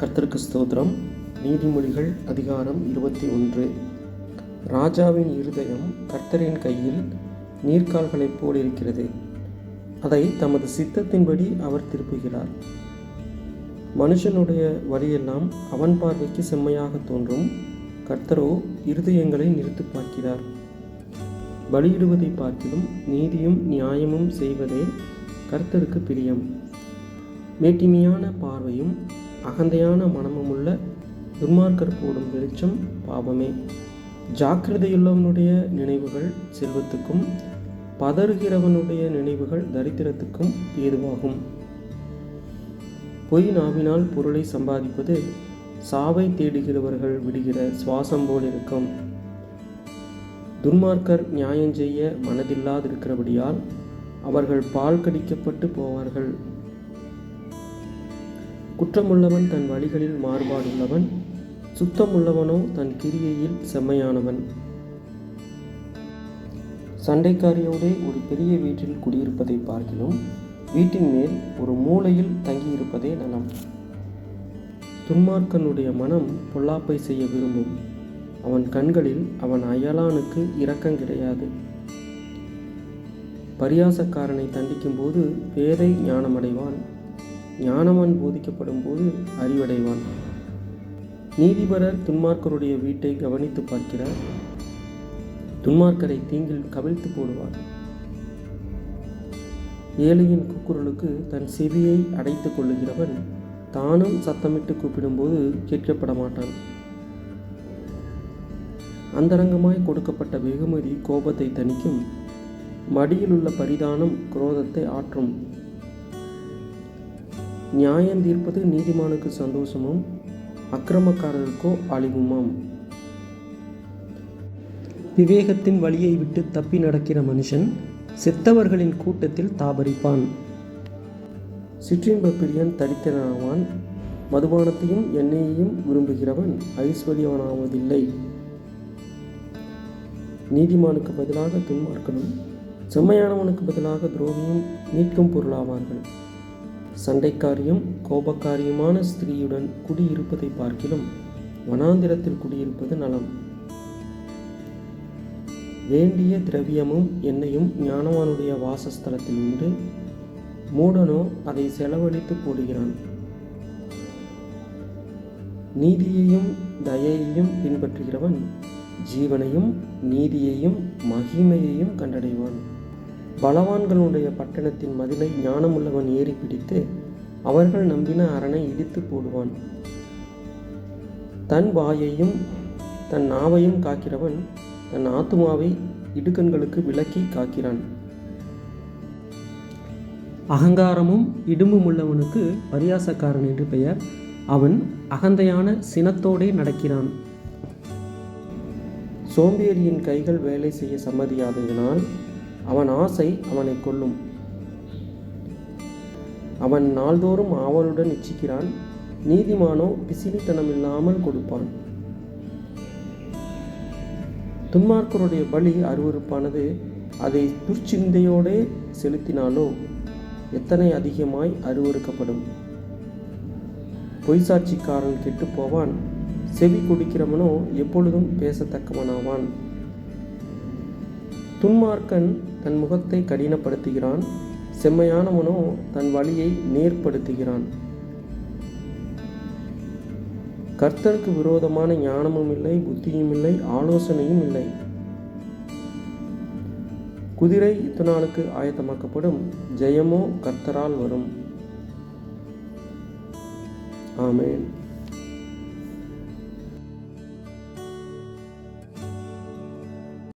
கர்த்தருக்கு ஸ்தோத்திரம். நீதிமொழிகள் அதிகாரம் 21. ராஜாவின் இருதயம் கர்த்தரின் கையில் நீர்க்கால்களைப் போல் இருக்கிறது. அதை தமது சித்தத்தின்படி அவர் திருப்புகிறார். மனுஷனுடைய வழியெல்லாம் அவன் பார்வைக்கு செம்மையாக தோன்றும். கர்த்தரோ இருதயங்களை நிறுத்து பார்க்கிறார். பலியிடுவதை பார்க்கிலும் நீதியும் நியாயமும் செய்வதே கர்த்தருக்கு பிரியம். மேட்டிமையான பார்வையும் அகந்தையான மனமுமுள்ள துன்மார்க்கர் போடும் வெளிச்சம் பாவமே. ஜாக்கிரதையுள்ளவனுடைய நினைவுகள் செல்வத்துக்கும் பதறுகிறவனுடைய நினைவுகள் தரித்திரத்துக்கும் ஏதுவாகும். பொய் நாவினால் பொருளை சம்பாதிப்பது சாவை தேடுகிறவர்கள் விடுகிற சுவாசம் போல் இருக்கும். துன்மார்க்கர் நியாயம் செய்ய மனதில்லாதிருக்கிறபடியால் அவர்கள் பால் கடிக்கப்பட்டு போவார்கள். குற்றமுள்ளவன் தன் வழிகளில் மாறுபாடுள்ளவன், சுத்தமுள்ளவனோ தன் கிரியையில் செம்மையானவன். சண்டைக்காரியோடே ஒரு பெரிய வீட்டில் குடியிருப்பதை பார்க்கிலும் வீட்டின் மேல் ஒரு மூலையில் தங்கியிருப்பதே நலம். துன்மார்க்கனுடைய மனம் பொல்லாப்பை செய்ய விரும்பும். அவன் கண்களில் அவன் அயலானுக்கு இரக்கம் கிடையாது. பரியாசக்காரனை தண்டிக்கும் போது பேதை ஞானமடைவான். ஞானவான் போதிக்கப்படும் போது அறிவடைவான். நீதிபரர் துன்மார்க்கருடைய வீட்டை கவனித்து பார்க்கிறார். துன்மார்க்கரை தீங்கில் கவிழ்த்து போடுவார். ஏழையின் கூக்குரலுக்கு தன் செவியை அடைத்து கொள்ளுகிறவன் தானும் சத்தமிட்டு கூப்பிடும்போது கேட்கப்பட மாட்டான். அந்தரங்கமாய் கொடுக்கப்பட்ட வெகுமதி கோபத்தை தணிக்கும். மடியில் உள்ள பரிதானம் குரோதத்தை ஆற்றும். நியாயம் தீர்ப்பது நீதிமானுக்கு சந்தோஷமும் அக்கிரமக்காரருக்கோ அழிவுமாம். விவேகத்தின் வழியை விட்டு தப்பி நடக்கிற மனுஷன் செத்தவர்களின் கூட்டத்தில் தாபரிப்பான். சிற்றின்ப பிரியன் தரித்திரனாவான். மதுபானத்தையும் எண்ணெயையும் விரும்புகிறவன் ஐஸ்வர்யவனாவதில்லை. நீதிமானுக்கு பதிலாக துன்மார்க்கனும் செம்மையானவனுக்கு பதிலாக துரோகியும் மீட்கும் பொருளாவார்கள். சண்டைக்காரியும் கோபக்காரியுமான ஸ்திரீயுடன் குடியிருப்பதை பார்க்கிலும் வனாந்திரத்தில் குடியிருப்பது நலம். வேண்டிய திரவியமும் எண்ணெயும் ஞானவானுடைய வாசஸ்தலத்தில் உண்டு. மூடனோ அதை செலவழித்து போடுகிறான். நீதியையும் தயையையும் பின்பற்றுகிறவன் ஜீவனையும் நீதியையும் மகிமையையும் கண்டடைவான். பலவான்களுடைய பட்டணத்தின் மதிலை ஞானமுள்ளவன் ஏறி பிடித்து அவர்கள் நம்பின அரணை இடித்து போடுவான். தன் வாயையும் தன் நாவையும் காக்கிறவன் தன் ஆத்துமாவை இடுக்கண்களுக்கு விலக்கி காக்கிறான். அகங்காரமும் இடும்பும் உள்ளவனுக்கு பரியாசக்காரன் என்று பெயர். அவன் அகந்தையான சினத்தோடே நடக்கிறான். சோம்பேறியின் கைகள் வேலை செய்ய சம்மதியாததினால் அவன் ஆசை அவனை கொல்லும். அவன் நாள்தோறும் ஆவலுடன் இச்சிக்கிறான். நீதிமானோ பிசிலித்தனமில்லாமல் கொடுப்பான். துன்மார்க்கருடைய பலி அருவருப்பானது. அதை துர்ச்சிந்தையோடே செலுத்தினாலோ எத்தனை அதிகமாய் அருவருக்கப்படும். பொய்சாட்சிக்காரன் கெட்டு போவான். செவி கொடுக்கிறவனோ எப்பொழுதும் பேசத்தக்கவனாவான். துன்மார்க்கன் தன் முகத்தை கடினப்படுத்துகிறான். செம்மையானவனோ தன் வழியை நேர்படுத்துகிறான். கர்த்தருக்கு விரோதமான ஞானமும் இல்லை, புத்தியும் இல்லை, ஆலோசனையும் இல்லை. குதிரை யுத்தநாளுக்கு ஆயத்தமாக்கப்படும், ஜெயமோ கர்த்தரால் வரும். ஆமென்.